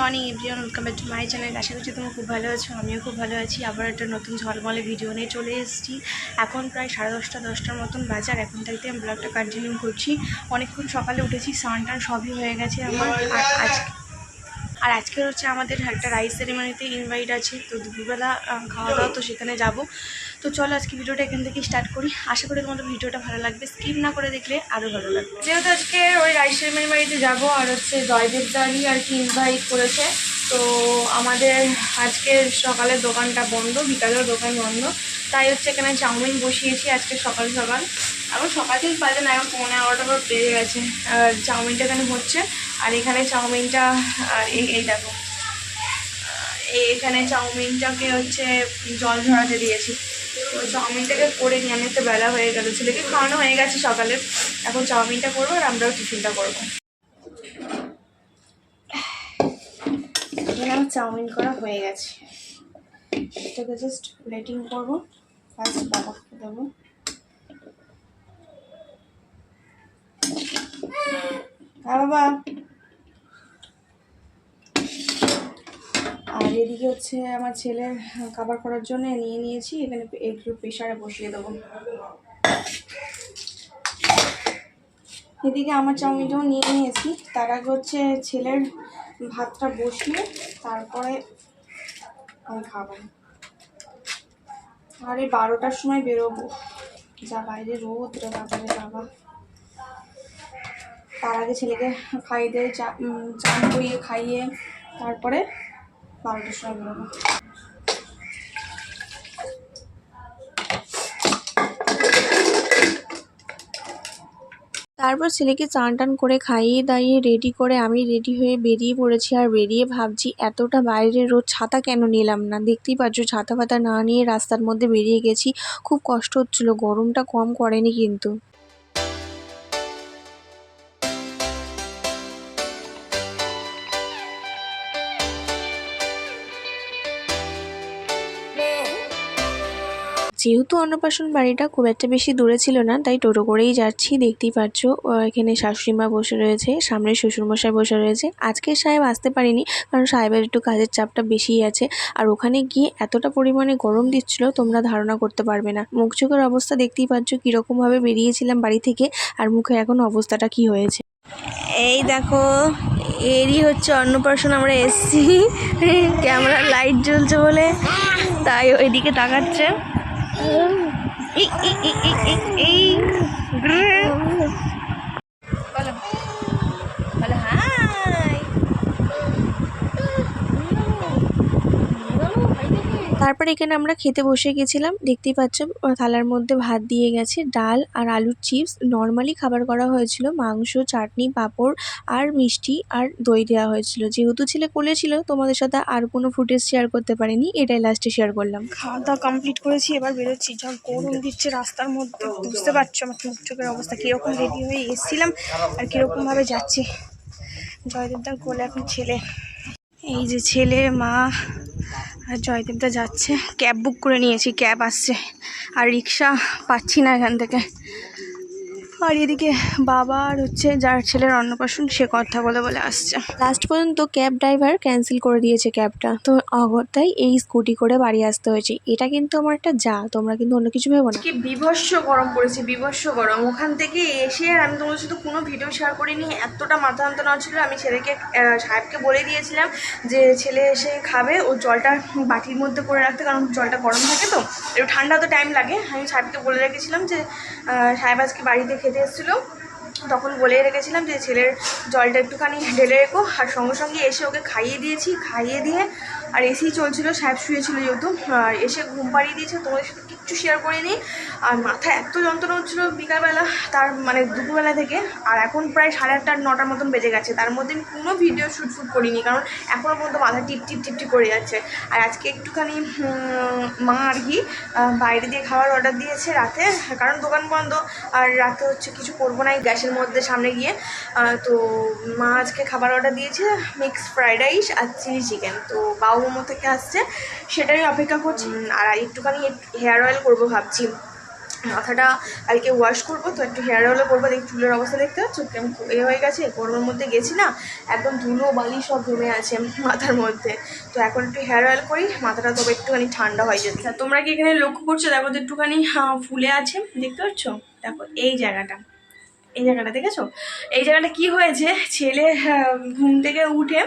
Morning everyone, welcome back to my channel. আশা করছি তুমি খুব ভালো আছো, আমিও খুব ভালো আছি। আবার একটা নতুন ঝলমলে ভিডিও নিয়ে চলে এসেছি। এখন প্রায় 10:30-10টার মতন বাজার। এখন থেকে আমি ব্লগটা কন্টিনিউ করছি। অনেকক্ষণ সকালে উঠেছি, স্নান টান সবই হয়ে গেছে আমার। আর আজকে হচ্ছে আমাদের একটা রাইস সেরিমনিতে ইনভাইট আছে, তো দুপুরবেলা খাওয়া দাওয়া, তো সেখানে যাব। তো চলো আজকে ভিডিওটা এখান থেকে স্টার্ট করি। আশা করি তোমাদের ভিডিওটা ভালো লাগবে, স্কিপ না করে দেখলে আরও ভালো লাগবে। যেহেতু আজকে ওই রাইস সেরিমনি বাড়িতে যাবো, আর হচ্ছে জয়দেবদারই আর কি ইনভাইট করেছে, তো আমাদের আজকে সকালের দোকানটা বন্ধ, বিকালেও দোকান বন্ধ। তাই হচ্ছে এখানে চাউমিন বসিয়েছি আজকে সকাল সকাল। এখন সকাল থেকে বাজে না, এখন 11:30 করে বেজে গেছে। আর চাউমিনটা এখানে হচ্ছে, আর এখানে চাউমিনটা আর এই দেখো, এখানে চাউমিনটাকে হচ্ছে জল ঝরাতে দিয়েছি। তো চাউমিনটাকে করে নিয়ে আনতে বেলা হয়ে গেল, ছেলেকে খাওয়ানো হয়ে গেছে সকালে। এখন চাউমিনটা করবো আর আমরাও টিফিনটা করবো। এখানে আমার চাউমিন করা হয়ে গেছে, এটাকে জাস্ট প্লেটিং করবো। ফার্স্ট বাবাকে দেবো। বাবা, আর এদিকে হচ্ছে আমার ছেলের খাবার করার জন্য নিয়ে নিয়েছি, এখানে একটু প্রেশারে বসিয়ে দেবো। এদিকে আমার চাউমিনটাও নিয়ে নিয়েছি, তার আগে হচ্ছে ছেলের ভাতটা বসিয়ে তারপরে আমি খাবো। আর এই 12টার সময় বেরোবো, যা বাইরে রোদ রে বাবারে বাবা। তার আগে ছেলেকে খাইয়ে দিয়ে চান করিয়ে খাইয়ে তারপরে 12টার সময় বেরোবো। তারপর ছেলেকে চান টান করে খাইয়ে দাইয়ে রেডি করে আমি রেডি হয়ে বেরিয়ে পড়েছি। আর বেরিয়ে ভাবছি এতটা বাইরে রোদ, ছাতা কেন নিলাম না। দেখতেই পাচ্ছ ছাতা ফাতা না নিয়ে রাস্তার মধ্যে বেরিয়ে গেছি। খুব কষ্ট হচ্ছিল, গরমটা কম করেনি কিন্তু। যেহেতু অন্নপ্রাশন বাড়িটা খুব একটা বেশি দূরে ছিল না, তাই টোটো করেই যাচ্ছি। দেখতেই পাচ্ছ এখানে শাশুড়িমা বসে রয়েছে, সামনে শ্বশুরমশাই বসে রয়েছে। আজকে সাহেব আসতে পারিনি, কারণ সাহেবের একটু কাজের চাপটা বেশিই আছে। আর ওখানে গিয়ে এতটা পরিমাণে গরম দিচ্ছিল তোমরা ধারণা করতে পারবে না। মুখ চোখের অবস্থা দেখতেই পাচ্ছ কীরকমভাবে বেরিয়েছিলাম বাড়ি থেকে, আর মুখের এখন অবস্থাটা কি হয়েছে। এই দেখো, এরই হচ্ছে অন্নপ্রাশন। আমরা এসছি, ক্যামেরার লাইট জ্বলছে বলে তাই ওইদিকে তাকাচ্ছে। তারপর এখানে আমরা খেতে বসে গেছিলাম। দেখতেই পাচ্ছ থালার মধ্যে ভাত দিয়ে গেছে, ডাল আর আলুর চিপস। নর্মালি খাবার করা হয়েছিল, মাংস, চাটনি, পাঁপড় আর মিষ্টি আর দই দেওয়া হয়েছিল। যেহেতু ছেলে কোলে ছিল, তোমাদের সাথে আর কোনো ফুটেজ শেয়ার করতে পারিনি, এটাই লাস্টে শেয়ার করলাম। খাওয়া দাওয়া কমপ্লিট করেছি, এবার বেরোচ্ছি। যা গরম দিচ্ছে রাস্তার মধ্যে, বুঝতে পারছো আমার মুখ চোখের অবস্থা কীরকম। রেডি হয়ে এসেছিলাম আর কীরকমভাবে যাচ্ছি। জয়দেবদার কোলে এখন ছেলে, এই যে ছেলে, মা আর জয়দেবদা যাচ্ছে। ক্যাব বুক করে নিয়েছি, ক্যাব আসছে, আর রিক্সা পাচ্ছি না এখান থেকে। আর এদিকে বাবা আর হচ্ছে যার ছেলের অন্নপ্রাশন, সে কথা বলে বলে আসছে। লাস্ট পর্যন্ত ক্যাব ড্রাইভার ক্যান্সেল করে দিয়েছে ক্যাবটা, তো অগত্যাই এই স্কুটি করে বাড়ি আসতে হয়েছে। এটা কিন্তু আমার একটা তোমরা কিন্তু অন্য কিছু ভেবো না। কি বিভৎস গরম পড়েছে, বিভৎস গরম। ওখান থেকে এসে আর আমি তোমাদের সাথে কোনো ভিডিও শেয়ার করিনি, এতটা মাথা যন্ত্রণা ছিল। আমি ছেলেকে সাহেবকে বলে দিয়েছিলাম যে ছেলে এসে খাবে, ও জলটা বাটির মধ্যে করে রাখতে, কারণ জলটা গরম থাকে তো একটু ঠান্ডা তো টাইম লাগে। আমি সাহেবকে বলে রেখেছিলাম যে সাহেব আজকে বাড়িতে খেতে এসেছিলো, তখন বলে রেখেছিলাম যে ছেলের জলটা একটুখানি ঢেলে রেখো। আর সঙ্গে সঙ্গে এসে ওকে খাইয়ে দিয়েছি, খাইয়ে দিয়ে আর এসেই চলছিল, সাহেব শুয়েছিল যেহেতু, আর এসে ঘুম পাড়িয়ে দিয়েছে। তোমাদের সাথে কিচ্ছু শেয়ার করিনি। আর মাথা এত যন্ত্রণা হচ্ছিলো বিকালবেলা, তার মানে দুপুরবেলা থেকে। আর এখন প্রায় 8:30-9টার মতন বেজে গেছে, তার মধ্যে আমি কোনো ভিডিও শ্যুট করিনি, কারণ এখনও পর্যন্ত মাথা টিপ টিপ টিপ টিপ করে যাচ্ছে। আর আজকে একটুখানি মা আর কি বাইরে দিয়ে খাবার অর্ডার দিয়েছে রাতে, কারণ দোকান বন্ধ। আর রাতে হচ্ছে কিছু করবো না এই গ্যাসের মধ্যে সামনে গিয়ে। তো মা আজকে খাবার অর্ডার দিয়েছে, মিক্স ফ্রাইড রাইস আর চিলি চিকেন। তো বাবু মোমো থেকে আসছে, সেটাই অপেক্ষা করছি। আর একটুখানি হেয়ার অয়েল করবো ভাবছি, মাথাটা কালকে ওয়াশ করবো, তো একটু হেয়ার অয়েলও করবো। দেখি চুলের অবস্থা দেখতে পাচ্ছ কেমন হয়ে গেছে, গরমের মধ্যে গেছি না, একদম ধুলো বালি সব জমে আছে মাথার মধ্যে। তো এখন একটু হেয়ার অয়েল করি, মাথাটা তবে একটুখানি ঠান্ডা হয় যদি। তোমরা কি এখানে লক্ষ্য করছো, দেখো তো একটুখানি ফুলে আছে, দেখতে পাচ্ছ? দেখো এই জায়গাটা, এই জায়গাটা দেখেছো? এই জায়গাটা কি হয়েছে, ছেলে ঘুম থেকে উঠে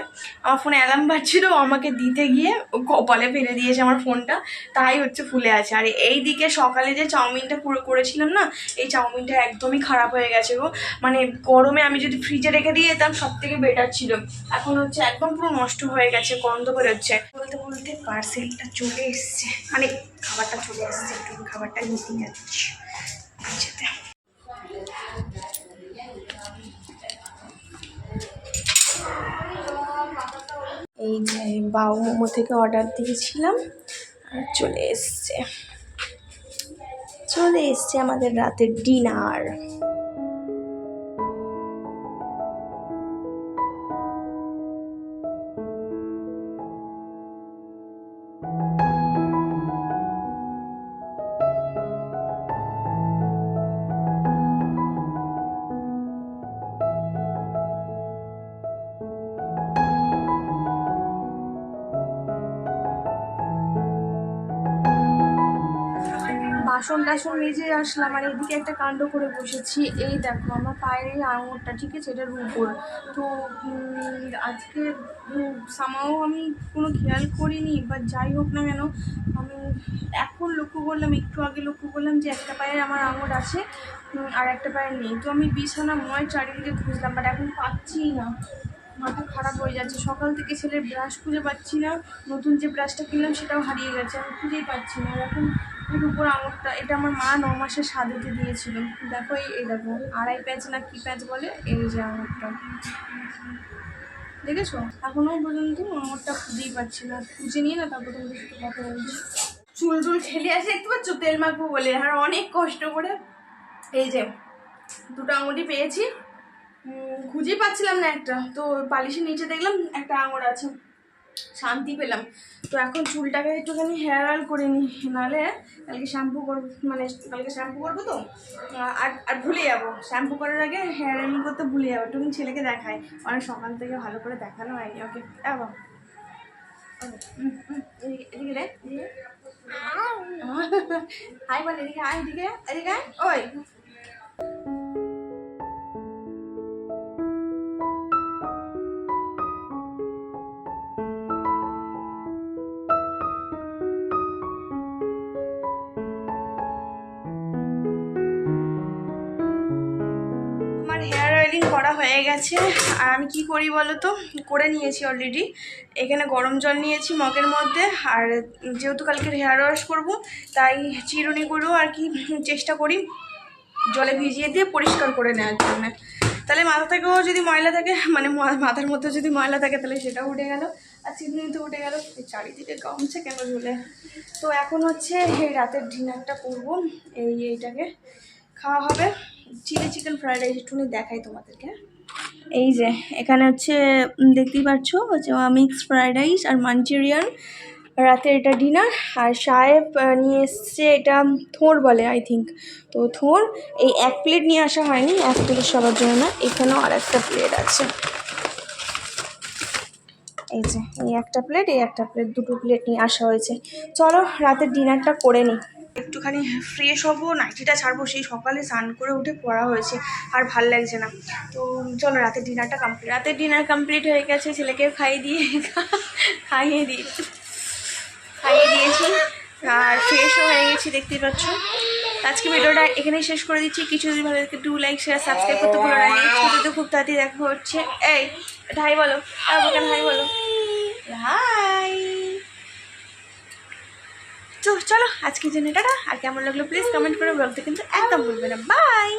আমার ফোনে অ্যালার্ম বাজছিল, আমাকে দিতে গিয়ে কপালে ফেলে দিয়েছে আমার ফোনটা, তাই হচ্ছে ফুলে আছে। আর এই দিকে সকালে যে চাউমিনটা পুরো করেছিলাম না, এই চাউমিনটা একদমই খারাপ হয়ে গেছে গো। মানে গরমে আমি যদি ফ্রিজে রেখে দিয়ে যেতাম সব থেকে বেটার ছিল, এখন হচ্ছে একদম পুরো নষ্ট হয়ে গেছে, গন্ধ বেরোচ্ছে। বলতে বলতে পার্সেলটা চলে এসছে, মানে খাবারটা চলে এসছে, একটু খাবারটা নিতে যাচ্ছি যেতে। এই যে বাউ মোমো থেকে অর্ডার দিয়েছিলাম আর চলে এসছে আমাদের রাতের ডিনার। বাসন টাসন মেজে আসলাম, আর এদিকে একটা কাণ্ড করে বসেছি। এই দেখো আমার পায়ের এই আঙুরটা, ঠিক আছে, এটার উপর তো আজকে সামাও আমি কোনো খেয়াল করিনি, বা যাই হোক না কেন আমি এখন লক্ষ্য করলাম, একটু আগে লক্ষ্য করলাম যে একটা পায়ে আমার আঙুর আছে আর একটা পায়ে নেই। তো আমি বিছানাময় চারিদিকে খুঁজলাম, বাট এখন পাচ্ছি না, মাথা খারাপ হয়ে যাচ্ছে। সকাল থেকে ছেলের ব্রাশ খুঁজে পাচ্ছি না, নতুন যে ব্রাশটা কিনলাম সেটাও হারিয়ে গেছে, আমি খুঁজেই পাচ্ছি না। আর এখন এর উপর আঙুরটা, এটা আমার মা 9 মাসে সাধুতে দিয়েছিল, দেখো এই দেখো 2.5 প্যাচ না কি প্যাচ বলে, এই যে আঙুরটা দেখেছো? এখনো পর্যন্ত আঙুরটা খুঁজেই পাচ্ছি না, খুঁজে নিয়ে না তারপর তোমাদের সাথে কথা বলছি। চুল ঠেলে আসে, দেখতে পাচ্ছ, তেল মাখবো বলে, আর অনেক কষ্ট করে এই যে 2টো আঙুরই পেয়েছি। খুঁজেই পাচ্ছিলাম না একটা, তো বালিশের নিচে দেখলাম একটা আঙুর আছে, শান্তি পেলাম। তো এখন চুলটাকে একটুখানি হেয়ার অয়েল করে নিই, নাহলে কালকে শ্যাম্পু করবো, মানে কালকে শ্যাম্পু করবো তো, আর ভুলে যাবো, শ্যাম্পু করার আগে হেয়ার অয়েল করতে ভুলে যাবো। একটুখানি ছেলেকে দেখাই, অনেক সকাল থেকে ভালো করে দেখানো হয়নি ওকে। বাবা এদিকে রে, হাই বল, এদিকে আয়, এদিকে এদিকে ওই। আমার হেয়ার অয়েলিং করা হয়ে গেছে, আর আমি কি করি বলো তো, করে নিয়েছি অলরেডি। এখানে গরম জল নিয়েছি মগের মধ্যে, আর যেহেতু কালকে হেয়ার ওয়াশ করবো তাই চিরুনিগুলো আর কি চেষ্টা করি জলে ভিজিয়ে দিয়ে পরিষ্কার করে নেওয়ার জন্য। তাহলে মাথা থেকেও যদি ময়লা থাকে, মানে মাথার মধ্যে যদি ময়লা থাকে তাহলে সেটাও উঠে গেল, আর চিরুনিতে উঠে গেল। এই চারিদিকে গামছা কেন ঝুলে। তো এখন হচ্ছে এই রাতের ডিনারটা করবো, এইটাকে খাওয়া হবে চিলি চিকেন ফ্রাইড রাইস। একটুখানি দেখাই তোমাদেরকে, এই যে এখানে হচ্ছে দেখতেই পাচ্ছ হচ্ছে মিক্সড ফ্রাইড রাইস আর মাঞ্চুরিয়ান, রাতে এটা ডিনার। আর সাহেব নিয়ে এসছে এটা থোর বলে আই থিঙ্ক, তো থোর এই 1 প্লেট নিয়ে আসা হয়নি, 1 প্লেট সবার জন্য না, এখানেও আর একটা প্লেট আছে, এই যে এই একটা প্লেট, এই একটা প্লেট, 2টো প্লেট নিয়ে আসা হয়েছে। চলো রাতের ডিনারটা করে নিই, একটুখানি ফ্রেশ হবো, নাইটিটা ছাড়বো, সেই সকালে স্নান করে উঠে পড়া হয়েছে, আর ভাল লাগছে না। তো চলো রাতের ডিনারটা কমপ্লিট। রাতের ডিনার কমপ্লিট হয়ে গেছে, ছেলেকে খাইয়ে দিয়েছি আর ফ্রেশও হয়ে গেছি, দেখতেই পাচ্ছ। আজকে ভিডিওটা এখানেই শেষ করে দিচ্ছি। কিছু যদি ভালো লাগে 2 লাইক শেয়ার সাবস্ক্রাইব করতে ভুলো না। নেক্সট ভিডিওতে খুব তাড়াতাড়ি দেখা হচ্ছে। এই হাই বলো, হাই বলো, হাই। তো চলো আজকের জন্য টাটা, আর কেমন লাগলো প্লিজ কমেন্ট করে বলতে কিন্তু একদম ভুলবে না। বাই।